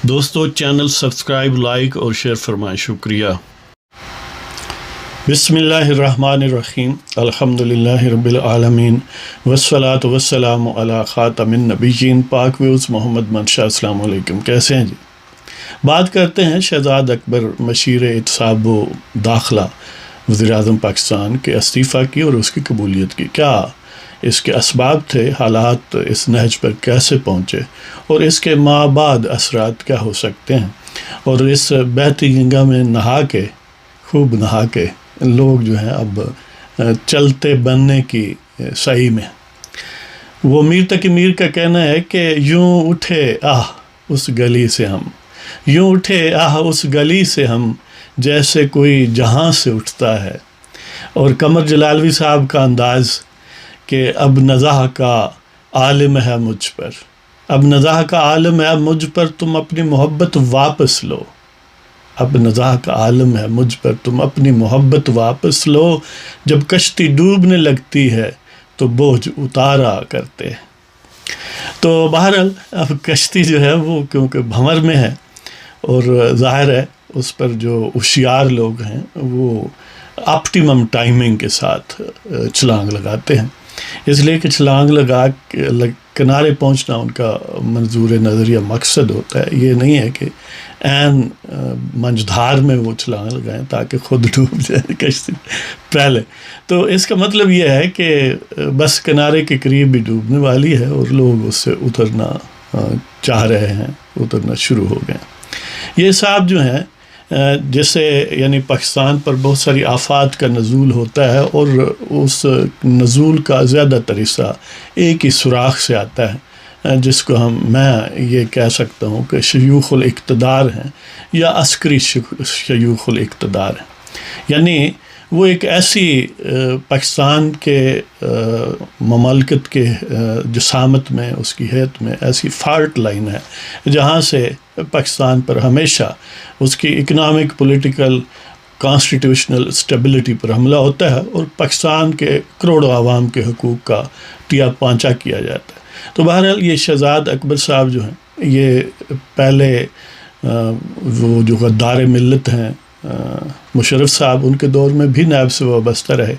دوستو channel subscribe like اور share فرمائیں، شکریہ۔ بسم اللہ الرحمن الرحیم، الحمدللہ رب العالمین، والصلاة والسلام علی خاتم النبیین۔ پاک ویوز محمد منشا، السلام علیکم، کیسے ہیں جی؟ بات کرتے ہیں شہزاد اکبر مشیر اعتصاب و داخلہ وزیر اعظم پاکستان کے استعفیٰ کی اور اس کی قبولیت کی۔ کیا اس کے اسباب تھے؟ حالات اس نہج پر کیسے پہنچے اور اس کے بعد اثرات کیا ہو سکتے ہیں؟ اور اس بہتی گنگا میں خوب نہا کے لوگ جو ہیں اب چلتے بننے کی سعی میں۔ وہ میر تقی میر کا کہنا ہے کہ یوں اٹھے آہ اس گلی سے ہم، یوں اٹھے آہ اس گلی سے ہم، جیسے کوئی جہاں سے اٹھتا ہے۔ اور قمر جلالوی صاحب کا انداز کہ اب نزاہ کا عالم ہے مجھ پر، اب نزاہ کا عالم ہے مجھ پر، تم اپنی محبت واپس لو۔ اب نزاہ کا عالم ہے مجھ پر، تم اپنی محبت واپس لو، جب کشتی ڈوبنے لگتی ہے تو بوجھ اتارا کرتے ہیں۔ تو بہرحال اب کشتی جو ہے وہ کیونکہ بھنور میں ہے اور ظاہر ہے اس پر جو ہوشیار لوگ ہیں وہ آپٹیمم ٹائمنگ کے ساتھ چھلانگ لگاتے ہیں، اس لیے کہ چھلانگ لگا کنارے پہنچنا ان کا منظور نظر یا مقصد ہوتا ہے۔ یہ نہیں ہے کہ عین منجدھار میں وہ چھلانگ لگائیں تاکہ خود ڈوب جائے کشتی پہلے۔ تو اس کا مطلب یہ ہے کہ بس کنارے کے قریب بھی ڈوبنے والی ہے اور لوگ اس سے اترنا چاہ رہے ہیں، اترنا شروع ہو گئے۔ یہ صاحب جو ہیں جیسے یعنی پاکستان پر بہت ساری آفات کا نزول ہوتا ہے اور اس نزول کا زیادہ تر حصہ ایک ہی سوراخ سے آتا ہے، جس کو میں یہ کہہ سکتا ہوں کہ شیوخ الاقتدار ہیں یا عسکری شیوخ الاقتدار ہیں۔ یعنی وہ ایک ایسی پاکستان کے مملکت کے جسامت میں، اس کی حیت میں ایسی فالٹ لائن ہے جہاں سے پاکستان پر ہمیشہ اس کی اکنامک، پولیٹیکل، کانسٹیٹیوشنل اسٹیبلٹی پر حملہ ہوتا ہے اور پاکستان کے کروڑوں عوام کے حقوق کا ٹیا پانچا کیا جاتا ہے۔ تو بہرحال یہ شہزاد اکبر صاحب جو ہیں یہ پہلے وہ جو غدار ملت ہیں مشرف صاحب، ان کے دور میں بھی نیب سے وابستہ رہے،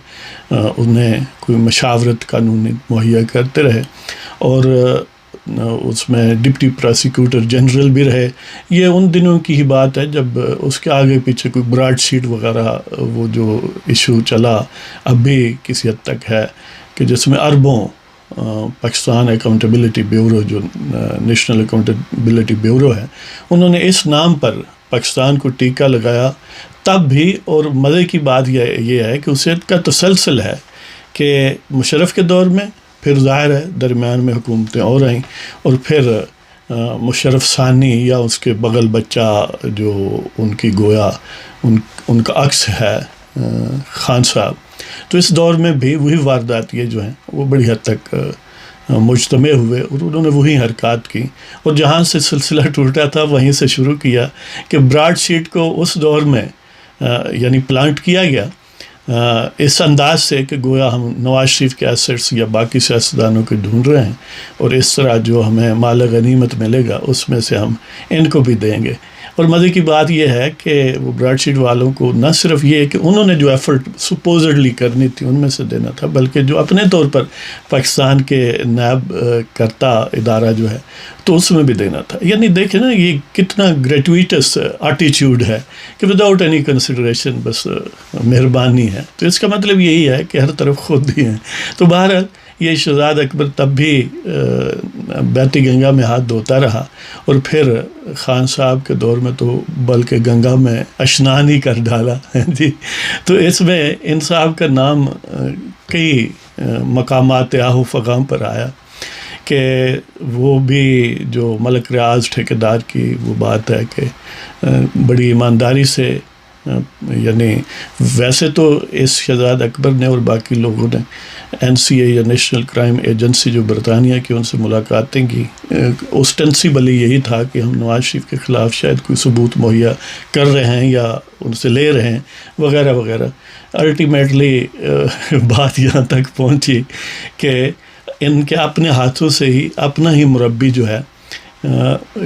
انہیں کوئی مشاورت قانونی مہیا کرتے رہے اور اس میں ڈپٹی پراسیکیوٹر جنرل بھی رہے۔ یہ ان دنوں کی ہی بات ہے جب اس کے آگے پیچھے کوئی براڈ شیٹ وغیرہ وہ جو ایشو چلا اب بھی کسی حد تک ہے کہ جس میں اربوں پاکستان اکاؤنٹیبلٹی بیورو جو نیشنل اکاؤنٹیبلٹی بیورو ہے، انہوں نے اس نام پر پاکستان کو ٹیکہ لگایا تب بھی۔ اور مزے کی بات یہ ہے کہ اسے کا تسلسل ہے کہ مشرف کے دور میں، پھر ظاہر ہے درمیان میں حکومتیں اور آئیں، اور پھر مشرف ثانی یا اس کے بغل بچہ جو ان کی گویا ان کا عکس ہے خان صاحب، تو اس دور میں بھی وہی واردات یہ جو ہیں وہ بڑی حد تک مجتمع ہوئے اور انہوں نے وہی حرکات کی، اور جہاں سے سلسلہ ٹوٹا تھا وہیں سے شروع کیا کہ براڈ شیٹ کو اس دور میں یعنی پلانٹ کیا گیا اس انداز سے کہ گویا ہم نواز شریف کے ایسٹس یا باقی سیاستدانوں کو ڈھونڈ رہے ہیں اور اس طرح جو ہمیں مال غنیمت ملے گا اس میں سے ہم ان کو بھی دیں گے۔ اور مزے کی بات یہ ہے کہ وہ براڈ شیٹ والوں کو نہ صرف یہ کہ انہوں نے جو ایفرٹ سپوزڈلی کرنی تھی ان میں سے دینا تھا، بلکہ جو اپنے طور پر پاکستان کے نیب کرتا ادارہ جو ہے تو اس میں بھی دینا تھا۔ یعنی دیکھیں نا یہ کتنا گریٹویٹس ایٹیچیوڈ ہے کہ وداؤٹ اینی کنسیڈریشن بس مہربانی ہے۔ تو اس کا مطلب یہی ہے کہ ہر طرف خود ہی ہیں۔ تو بہرحال یہ شہزاد اکبر تب بھی بہتی گنگا میں ہاتھ دھوتا رہا اور پھر خان صاحب کے دور میں تو بلکہ گنگا میں اشنان ہی کر ڈالا جی۔ تو اس میں ان صاحب کا نام کئی مقامات آہو فغام پر آیا کہ وہ بھی جو ملک ریاض ٹھیکیدار کی وہ بات ہے کہ بڑی ایمانداری سے، یعنی ویسے تو اس شہزاد اکبر نے اور باقی لوگوں نے NCA یا نیشنل کرائم ایجنسی جو برطانیہ کی ان سے ملاقاتیں کی، اوسٹنسیبلی یہی تھا کہ ہم نواز شریف کے خلاف شاید کوئی ثبوت مہیا کر رہے ہیں یا ان سے لے رہے ہیں وغیرہ وغیرہ۔ الٹیمیٹلی بات یہاں تک پہنچی کہ ان کے اپنے ہاتھوں سے ہی اپنا ہی مربی جو ہے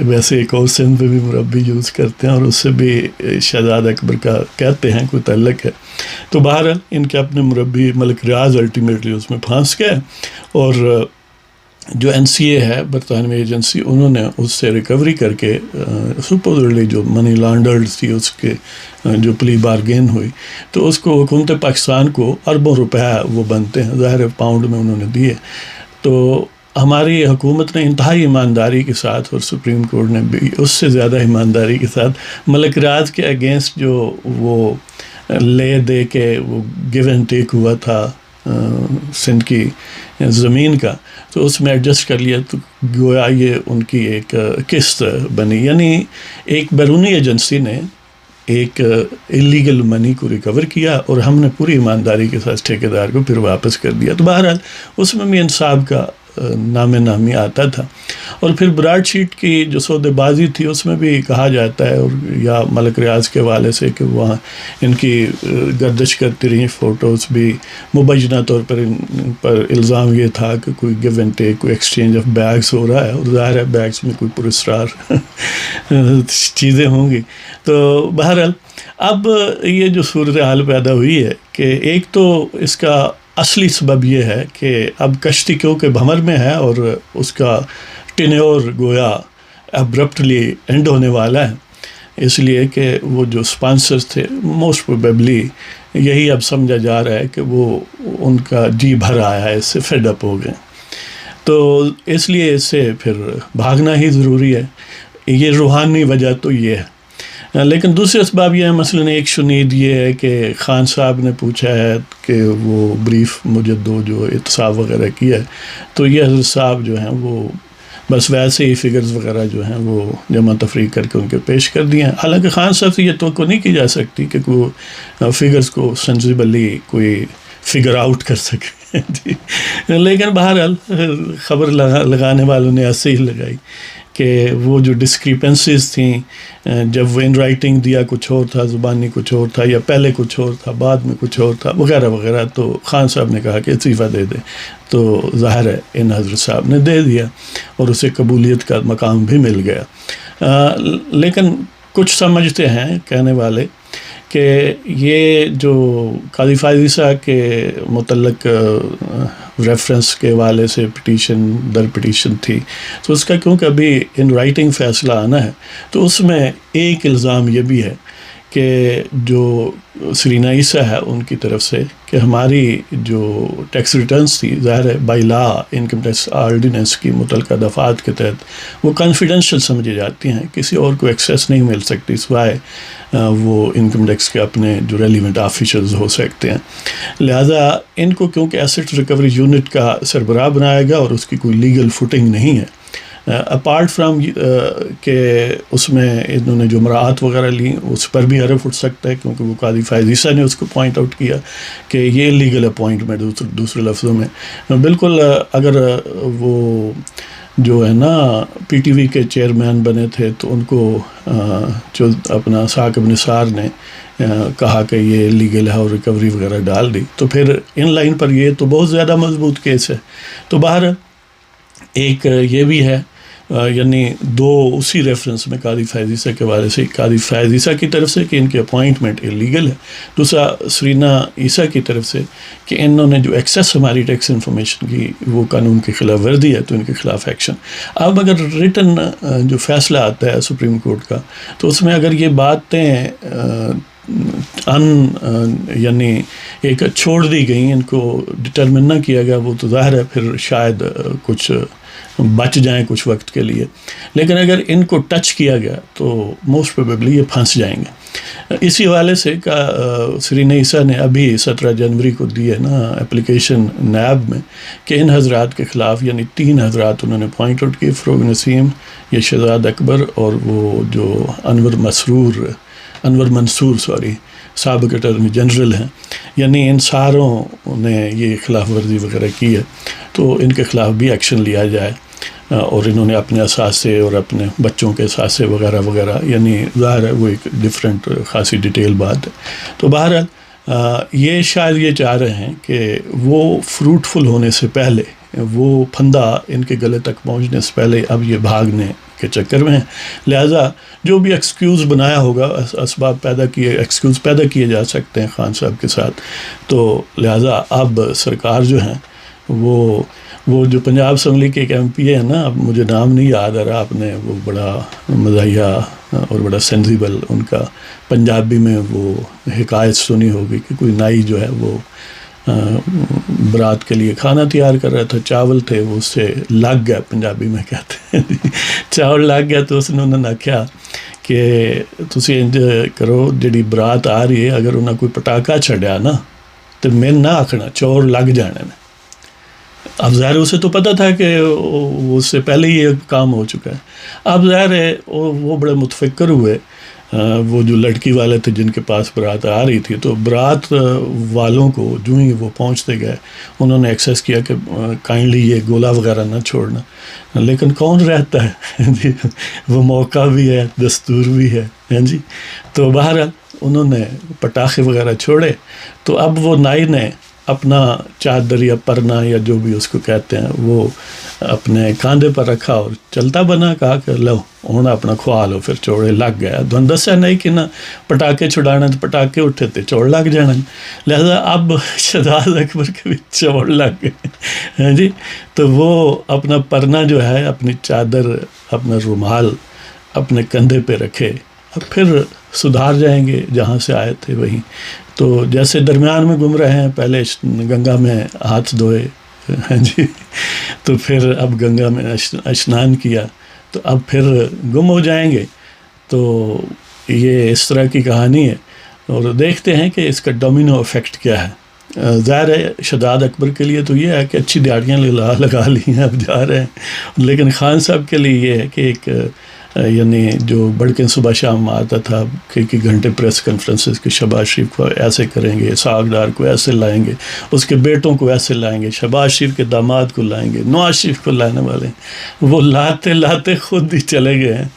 ویسے ایک اور سندھ میں بھی مربی یوز کرتے ہیں اور اس سے بھی شہزاد اکبر کا کہتے ہیں کوئی تعلق ہے. تو بہرحال ان کے اپنے مربی ملک ریاض الٹیمیٹلی اس میں پھنس گئے، اور جو NCA ہے برطانوی ایجنسی، انہوں نے اس سے ریکوری کر کے سپوزڈلی جو منی لانڈرڈ تھی اس کے جو پلی بارگین ہوئی، تو اس کو حکومت پاکستان کو اربوں روپے وہ بنتے ہیں، ظاہر پاؤنڈ میں انہوں نے دیے. تو ہماری حکومت نے انتہائی ایمانداری کے ساتھ، اور سپریم کورٹ نے بھی اس سے زیادہ ایمانداری کے ساتھ ملک ریاض کے اگینسٹ جو وہ لے دے کے وہ گیو اینڈ ٹیک ہوا تھا سندھ کی زمین کا، تو اس میں ایڈجسٹ کر لیا، تو گویا یہ ان کی ایک قسط بنی. یعنی ایک بیرونی ایجنسی نے ایک اللیگل منی کو ریکور کیا، اور ہم نے پوری ایمانداری کے ساتھ ٹھیکیدار کو پھر واپس کر دیا. تو بہرحال اس میں بھی انصاف کا نام نامی آتا تھا. اور پھر براڈ شیٹ کی جو سودے بازی تھی اس میں بھی کہا جاتا ہے، اور یا ملک ریاض کے حوالے سے، کہ وہاں ان کی گردش کرتی رہی فوٹوز بھی، مبینہ طور پر ان پر الزام یہ تھا کہ کوئی گیو اینڈ ٹیک، کوئی ایکسچینج آف بیگز ہو رہا ہے، اور ظاہر ہے بیگز میں کوئی پراسرار چیزیں ہوں گی. تو بہرحال اب یہ جو صورتحال پیدا ہوئی ہے کہ ایک تو اس کا اصلی سبب یہ ہے کہ اب کشتی کیونکہ بھمر میں ہے اور اس کا ٹینیور گویا ابرپٹلی اینڈ ہونے والا ہے، اس لیے کہ وہ جو اسپانسرز تھے موسٹ پروبیبلی یہی اب سمجھا جا رہا ہے کہ وہ ان کا جی بھر آیا ہے، اس سے فیڈ اپ ہو گئے، تو اس لیے اس سے پھر بھاگنا ہی ضروری ہے. یہ روحانی وجہ تو یہ ہے. لیکن دوسرے اسباب یہ ہے، مثلاً ایک شنید یہ ہے کہ خان صاحب نے پوچھا ہے کہ وہ بریف مجھے دو جو احتساب وغیرہ کیا ہے، تو یہ حضرت صاحب جو ہیں وہ بس ویسے ہی فگرز وغیرہ جو ہیں وہ جمع تفریق کر کے ان کے پیش کر دیے ہیں. حالانکہ خان صاحب سے یہ توقع نہیں کی جا سکتی کہ کوئی فگرز کو سینسیبلی کوئی فگر آؤٹ کر سکے جی. لیکن بہرحال خبر لگانے والوں نے ایسے ہی لگائی کہ وہ جو ڈسکریپنسیز تھیں، جب وہ ان رائٹنگ دیا کچھ اور تھا، زبانی کچھ اور تھا، یا پہلے کچھ اور تھا بعد میں کچھ اور تھا وغیرہ وغیرہ، تو خان صاحب نے کہا کہ استعفیٰ دے دے. تو ظاہر ہے ان حضرت صاحب نے دے دیا اور اسے قبولیت کا مقام بھی مل گیا. لیکن کچھ سمجھتے ہیں کہنے والے کہ یہ جو قاضی فائز عیسیٰ کے متعلق ریفرنس کے حوالے سے پٹیشن در پٹیشن تھی، تو اس کا کیونکہ ابھی ان رائٹنگ فیصلہ آنا ہے، تو اس میں ایک الزام یہ بھی ہے کہ جو سرینا عیسیٰ ہے ان کی طرف سے کہ ہماری جو ٹیکس ریٹرنز تھی، ظاہر ہے by law income tax ordinance کی متعلقہ دفعات کے تحت وہ کانفیڈینشیل سمجھی جاتی ہیں، کسی اور کو ایکسیس نہیں مل سکتی سوائے وہ انکم ٹیکس کے اپنے جو ریلیونٹ آفیشلز ہو سکتے ہیں. لہٰذا ان کو کیونکہ ایسٹ ریکوری یونٹ کا سربراہ بنایا گیا اور اس کی کوئی لیگل فوٹنگ نہیں ہے، اپارٹ فرام کہ اس میں انہوں نے جو مراعات وغیرہ لیں اس پر بھی حرف اٹھ سکتا ہے، کیونکہ وہ قاضی فائز عیسیٰ نے اس کو پوائنٹ آؤٹ کیا کہ یہ لیگل اپوائنٹمنٹ، دوسرے لفظوں میں بالکل اگر وہ جو ہے نا پی ٹی وی کے چیئرمین بنے تھے تو ان کو جو اپنا ثاقب نثار نے کہا کہ یہ لیگل ہے اور ریکوری وغیرہ ڈال دی، تو پھر ان لائن پر یہ تو بہت زیادہ مضبوط کیس ہے. تو باہر ایک یہ بھی ہے، یعنی دو اسی ریفرنس میں قاضی فائز عیسیٰ کے حوالے سے، قاضی فائز عیسیٰ کی طرف سے کہ ان کی اپوائنٹمنٹ اللیگل ہے، دوسرا سرینا عیسیٰ کی طرف سے کہ انہوں نے جو ایکسیس ہماری ٹیکس انفارمیشن کی وہ قانون کی خلاف ورزی ہے، تو ان کے خلاف ایکشن. اب اگر ریٹن جو فیصلہ آتا ہے سپریم کورٹ کا، تو اس میں اگر یہ باتیں یعنی ایک چھوڑ دی گئیں، ان کو ڈٹرمن نہ کیا گیا، وہ تو ظاہر ہے پھر شاید کچھ بچ جائیں کچھ وقت کے لیے. لیکن اگر ان کو ٹچ کیا گیا تو موسٹ پروبیبلی یہ پھنس جائیں گے. اسی حوالے سے سرینا عیسیٰ نے ابھی 17 جنوری کو دی ہے نا اپلیکیشن نیب میں کہ ان حضرات کے خلاف، یعنی 3 حضرات انہوں نے پوائنٹ آؤٹ کیے، فروغ نسیم، یہ شہزاد اکبر، اور وہ جو انور منصور سابق اٹارنی جنرل ہیں، یعنی ان ساروں نے یہ خلاف ورزی وغیرہ کی ہے، تو ان کے خلاف بھی ایکشن لیا جائے. اور انہوں نے اپنے اثاثے اور اپنے بچوں کے اثاثے وغیرہ وغیرہ، یعنی ظاہر ہے وہ ایک ڈفرینٹ خاصی ڈیٹیل بات ہے. تو بہرحال یہ شاید یہ چاہ رہے ہیں کہ وہ فروٹفل ہونے سے پھندہ ان کے گلے تک پہنچنے سے پہلے اب یہ بھاگنے کے چکر میں ہیں. لہٰذا جو بھی ایکسکیوز بنایا ہوگا، اسباب ایکسکیوز پیدا کیے جا سکتے ہیں خان صاحب کے ساتھ، تو لہٰذا اب سرکار جو ہیں وہ جو پنجاب اسمبلی کے ایک MP ہیں نا، اب مجھے نام نہیں یاد آ رہا، آپ نے وہ بڑا مزاحیہ اور بڑا سینسیبل ان کا پنجابی میں وہ حکایت سنی ہوگی کہ کوئی نائی جو ہے وہ برات کے لیے کھانا تیار کر رہا تھا، چاول تھے، وہ اس سے لگ گیا، پنجابی میں کہتے ہیں چاول لگ گیا، تو انہوں نے آکھیا کہ تسی انج کرو، جڑی برات آ رہی ہے اگر انہیں کوئی پٹاکا چھڑیا نا تو میں نہ آکھنا، چور لگ جانے نے. اب ظاہر اسے تو پتہ تھا کہ اس سے پہلے ہی یہ کام ہو چکا ہے. اب ظاہر ہے وہ بڑے متفکر ہوئے، وہ جو لڑکی والے تھے جن کے پاس برات آ رہی تھی، تو برات والوں کو جو ہی وہ پہنچتے گئے انہوں نے ایکسیس کیا کہ کائنڈلی یہ گولا وغیرہ نہ چھوڑنا. لیکن کون رہتا ہے جی، وہ موقع بھی ہے، دستور بھی ہے جی. تو بہرحال انہوں نے پٹاخے وغیرہ چھوڑے. تو اب وہ نائی نے اپنا چادر یا پرنا یا جو بھی اس کو کہتے ہیں وہ اپنے کاندھے پر رکھا اور چلتا بنا، کہا کہ لو ہوں اپنا کھوا لو. پھر چوڑے لگ گیا. دن دسیا نہیں کہ نہ پٹاکے چھڑانا، تو پٹاکے اٹھے تو چوڑ لگ جانا. لہذا اب شہزاد اکبر کے بھی چوڑ لگ گئے جی. تو وہ اپنا پرنا جو ہے، اپنی چادر، اپنا رومال اپنے کندھے پہ رکھے، اب پھر سدھار جائیں گے جہاں سے آئے تھے وہیں. تو جیسے درمیان میں گم رہے ہیں، پہلے گنگا میں ہاتھ دھوئے جی، تو پھر اب گنگا میں اشنان کیا، تو اب پھر گم ہو جائیں گے. تو یہ اس طرح کی کہانی ہے، اور دیکھتے ہیں کہ اس کا ڈومینو افیکٹ کیا ہے. ظاہر ہے شہزاد اکبر کے لیے تو یہ ہے کہ اچھی دیہڑیاں لگا لی ہیں، اب جا رہے ہیں. لیکن خان صاحب کے لیے یہ ہے کہ ایک یعنی جو بڑکن صبح شام آتا تھا کئی گھنٹے پریس کانفرنسز کے، شہباز شریف کو ایسے کریں گے، اسحاق ڈار کو ایسے لائیں گے، اس کے بیٹوں کو ایسے لائیں گے، شہباز شریف کے داماد کو لائیں گے، نواز شریف کو لانے والے ہیں، وہ لاتے لاتے خود ہی چلے گئے ہیں.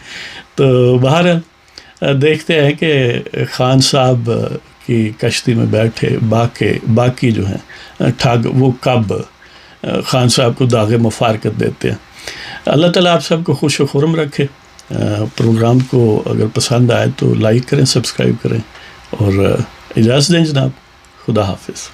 تو بہرحال دیکھتے ہیں کہ خان صاحب کی کشتی میں بیٹھے باقی جو ہیں ٹھگ، وہ کب خان صاحب کو داغ مفارقت دیتے ہیں. اللہ تعالیٰ آپ سب کو خوش و خرم رکھے. پروگرام کو اگر پسند آئے تو لائک کریں، سبسکرائب کریں، اور اجازت دیں جناب. خدا حافظ.